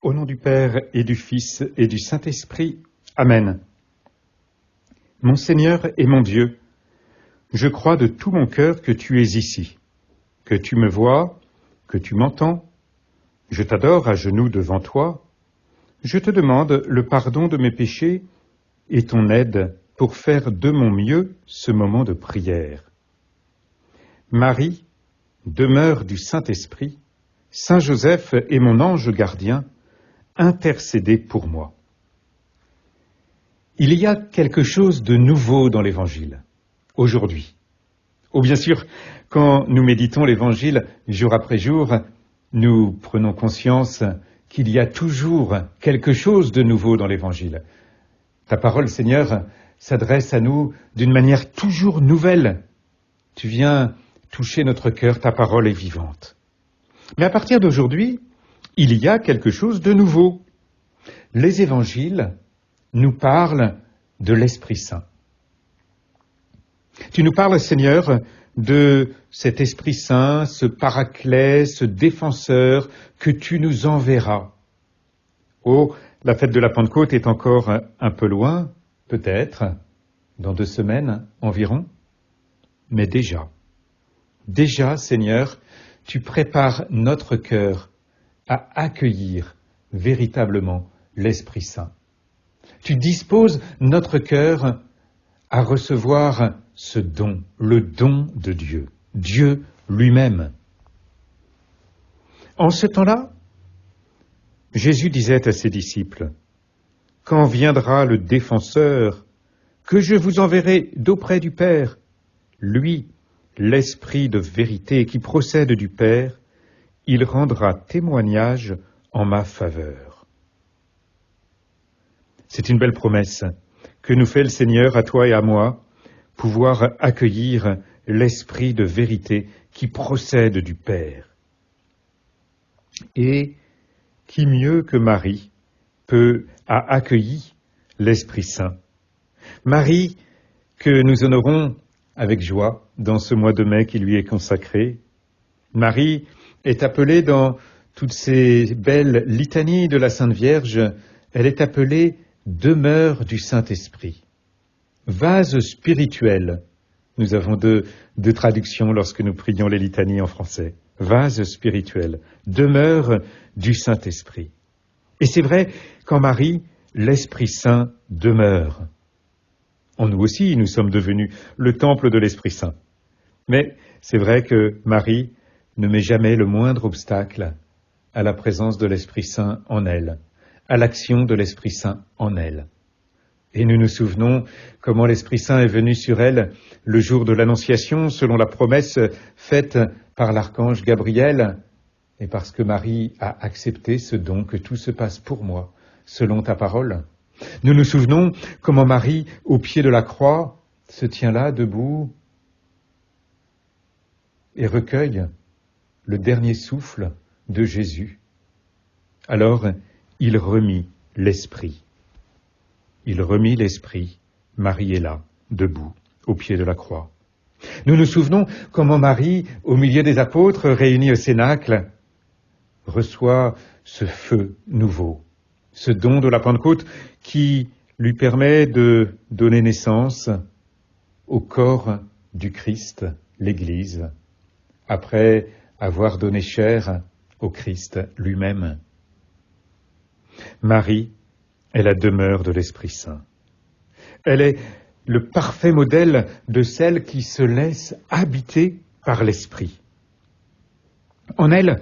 Au nom du Père et du Fils et du Saint-Esprit. Amen. Mon Seigneur et mon Dieu, je crois de tout mon cœur que tu es ici, que tu me vois, que tu m'entends. Je t'adore à genoux devant toi. Je te demande le pardon de mes péchés et ton aide pour faire de mon mieux ce moment de prière. Marie, demeure du Saint-Esprit, Saint Joseph est mon ange gardien, intercédez pour moi. Il y a quelque chose de nouveau dans l'Évangile, aujourd'hui. Oh, bien sûr, quand nous méditons l'Évangile jour après jour, nous prenons conscience qu'il y a toujours quelque chose de nouveau dans l'Évangile. Ta parole, Seigneur, s'adresse à nous d'une manière toujours nouvelle. Tu viens toucher notre cœur, ta parole est vivante. Mais à partir d'aujourd'hui, il y a quelque chose de nouveau. Les évangiles nous parlent de l'Esprit Saint. Tu nous parles, Seigneur, de cet Esprit Saint, ce paraclet, ce défenseur que tu nous enverras. Oh, la fête de la Pentecôte est encore un peu loin, peut-être, dans 2 semaines environ, mais déjà, Seigneur, tu prépares notre cœur à accueillir véritablement l'Esprit Saint. Tu disposes notre cœur à recevoir ce don, le don de Dieu, Dieu lui-même. En ce temps-là, Jésus disait à ses disciples, « Quand viendra le défenseur, que je vous enverrai d'auprès du Père, lui, l'Esprit de vérité qui procède du Père, il rendra témoignage en ma faveur. » C'est une belle promesse que nous fait le Seigneur à toi et à moi, pouvoir accueillir l'Esprit de vérité qui procède du Père. Et qui mieux que Marie a accueilli l'Esprit Saint. Marie, que nous honorons avec joie dans ce mois de mai qui lui est consacré. Marie est appelée dans toutes ces belles litanies de la Sainte Vierge, elle est appelée demeure du Saint-Esprit. Vase spirituel. Nous avons deux traductions lorsque nous prions les litanies en français. Vase spirituel, demeure du Saint-Esprit. Et c'est vrai qu'en Marie, l'Esprit Saint demeure. En nous aussi, nous sommes devenus le temple de l'Esprit Saint. Mais c'est vrai que Marie ne met jamais le moindre obstacle à la présence de l'Esprit Saint en elle, à l'action de l'Esprit Saint en elle. Et nous nous souvenons comment l'Esprit Saint est venu sur elle le jour de l'Annonciation, selon la promesse faite par l'archange Gabriel, et parce que Marie a accepté ce don, que tout se passe pour moi, selon ta parole. Nous nous souvenons comment Marie, au pied de la croix, se tient là, debout, et recueille le dernier souffle de Jésus. Alors, il remit l'Esprit. Il remit l'Esprit. Marie est là, debout, au pied de la croix. Nous nous souvenons comment Marie, au milieu des apôtres réunis au Cénacle, reçoit ce feu nouveau, ce don de la Pentecôte qui lui permet de donner naissance au corps du Christ, l'Église, après avoir donné chair au Christ lui-même. Marie est la demeure de l'Esprit Saint. Elle est le parfait modèle de celle qui se laisse habiter par l'Esprit. En elle,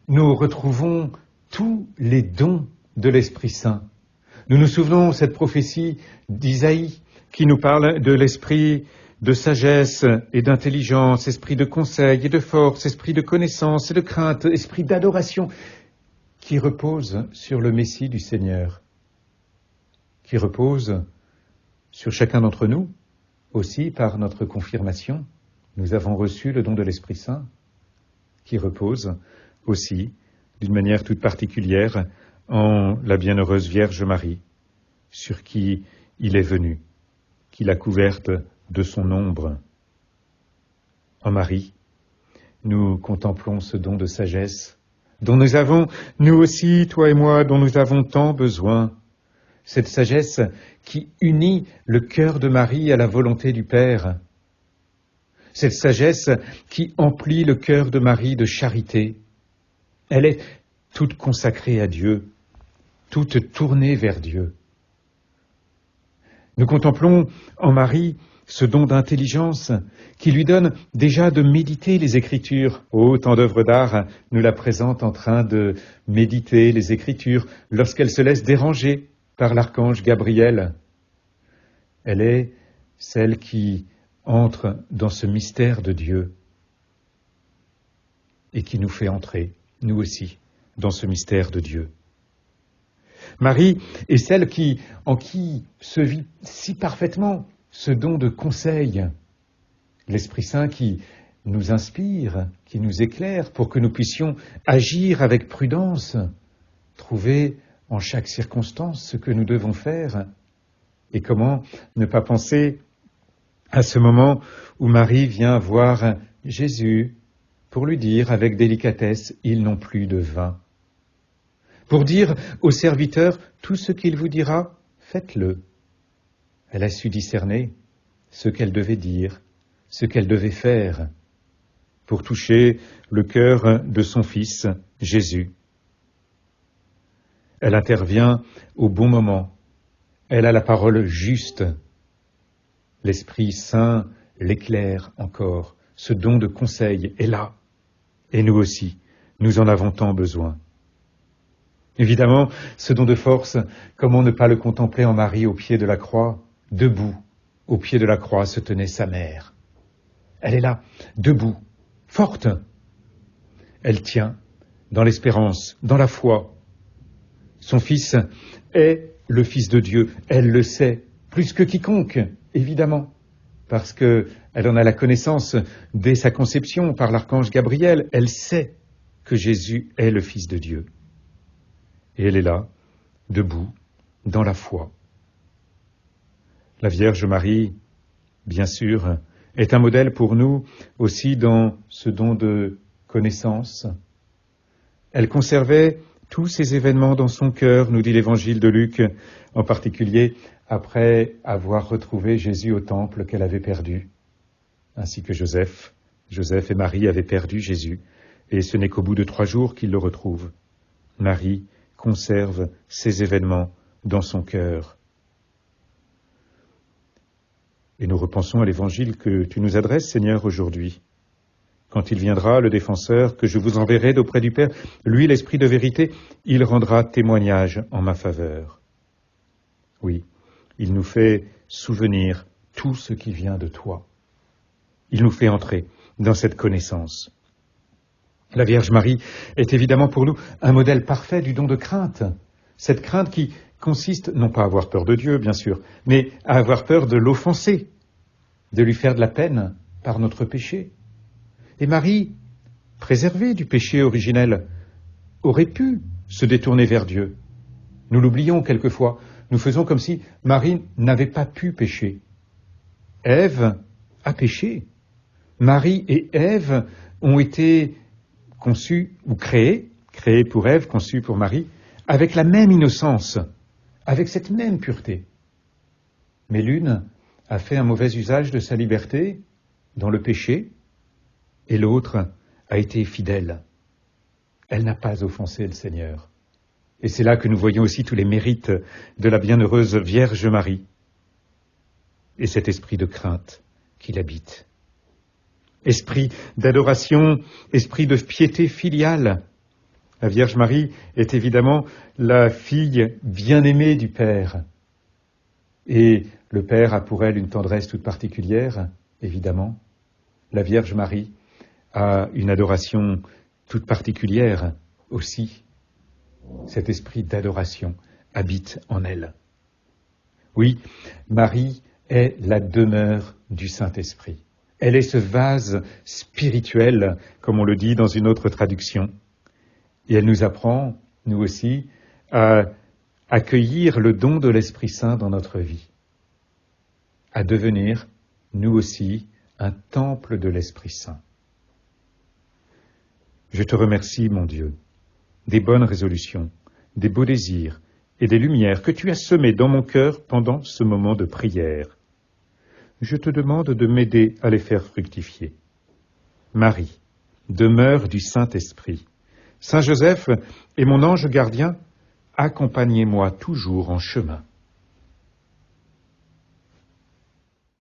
nous retrouvons tous les dons de l'Esprit Saint. Nous nous souvenons de cette prophétie d'Isaïe qui nous parle de l'esprit de sagesse et d'intelligence, esprit de conseil et de force, esprit de connaissance et de crainte, esprit d'adoration, qui repose sur le Messie du Seigneur, qui repose sur chacun d'entre nous, aussi par notre confirmation. Nous avons reçu le don de l'Esprit Saint, qui repose aussi, d'une manière toute particulière, en la bienheureuse Vierge Marie, sur qui il est venu, qui l'a couverte de son ombre. En Marie, nous contemplons ce don de sagesse, dont nous avons, nous aussi, toi et moi, dont nous avons tant besoin. Cette sagesse qui unit le cœur de Marie à la volonté du Père. Cette sagesse qui emplit le cœur de Marie de charité. Elle est toute consacrée à Dieu, toute tournée vers Dieu. Nous contemplons en Marie ce don d'intelligence qui lui donne déjà de méditer les Écritures. Oh, tant d'œuvres d'art nous la présentent en train de méditer les Écritures lorsqu'elle se laisse déranger par l'archange Gabriel. Elle est celle qui entre dans ce mystère de Dieu et qui nous fait entrer, nous aussi, dans ce mystère de Dieu. Marie est celle en qui se vit si parfaitement ce don de conseil, l'Esprit Saint qui nous inspire, qui nous éclaire pour que nous puissions agir avec prudence, trouver en chaque circonstance ce que nous devons faire et comment ne pas penser à ce moment où Marie vient voir Jésus pour lui dire avec délicatesse « Ils n'ont plus de vin ». Pour dire au serviteur « Tout ce qu'il vous dira, faites-le ». Elle a su discerner ce qu'elle devait dire, ce qu'elle devait faire pour toucher le cœur de son Fils, Jésus. Elle intervient au bon moment. Elle a la parole juste. L'Esprit Saint l'éclaire encore. Ce don de conseil est là. Et nous aussi, nous en avons tant besoin. Évidemment, ce don de force, comment ne pas le contempler en Marie au pied de la croix, debout, au pied de la croix se tenait sa mère. Elle est là, debout, forte. Elle tient dans l'espérance, dans la foi. Son Fils est le Fils de Dieu, elle le sait, plus que quiconque, évidemment, parce qu'elle en a la connaissance dès sa conception par l'archange Gabriel, elle sait que Jésus est le Fils de Dieu. Et elle est là, debout, dans la foi. La Vierge Marie, bien sûr, est un modèle pour nous aussi dans ce don de connaissance. Elle conservait tous ces événements dans son cœur, nous dit l'évangile de Luc, en particulier après avoir retrouvé Jésus au temple qu'elle avait perdu, ainsi que Joseph. Joseph et Marie avaient perdu Jésus, et ce n'est qu'au bout de 3 jours qu'ils le retrouvent. Marie conserve ces événements dans son cœur. Et nous repensons à l'évangile que tu nous adresses, Seigneur, aujourd'hui. Quand il viendra, le défenseur, que je vous enverrai d'auprès du Père, lui, l'Esprit de vérité, il rendra témoignage en ma faveur. Oui, il nous fait souvenir tout ce qui vient de toi. Il nous fait entrer dans cette connaissance. La Vierge Marie est évidemment pour nous un modèle parfait du don de crainte. Cette crainte qui consiste, non pas à avoir peur de Dieu, bien sûr, mais à avoir peur de l'offenser, de lui faire de la peine par notre péché. Et Marie, préservée du péché originel, aurait pu se détourner vers Dieu. Nous l'oublions quelquefois. Nous faisons comme si Marie n'avait pas pu pécher. Ève a péché. Marie et Ève ont été conçues ou créées pour Ève, conçues pour Marie, avec la même innocence, avec cette même pureté. Mais l'une a fait un mauvais usage de sa liberté dans le péché, et l'autre a été fidèle. Elle n'a pas offensé le Seigneur. Et c'est là que nous voyons aussi tous les mérites de la bienheureuse Vierge Marie et cet esprit de crainte qui l'habite. Esprit d'adoration, esprit de piété filiale. La Vierge Marie est évidemment la fille bien-aimée du Père. Et le Père a pour elle une tendresse toute particulière, évidemment. La Vierge Marie a une adoration toute particulière aussi. Cet esprit d'adoration habite en elle. Oui, Marie est la demeure du Saint-Esprit. Elle est ce vase spirituel, comme on le dit dans une autre traduction. Et elle nous apprend, nous aussi, à accueillir le don de l'Esprit Saint dans notre vie, à devenir, nous aussi, un temple de l'Esprit Saint. Je te remercie, mon Dieu, des bonnes résolutions, des beaux désirs et des lumières que tu as semées dans mon cœur pendant ce moment de prière. Je te demande de m'aider à les faire fructifier. Marie, demeure du Saint-Esprit. Saint Joseph et mon ange gardien, accompagnez-moi toujours en chemin.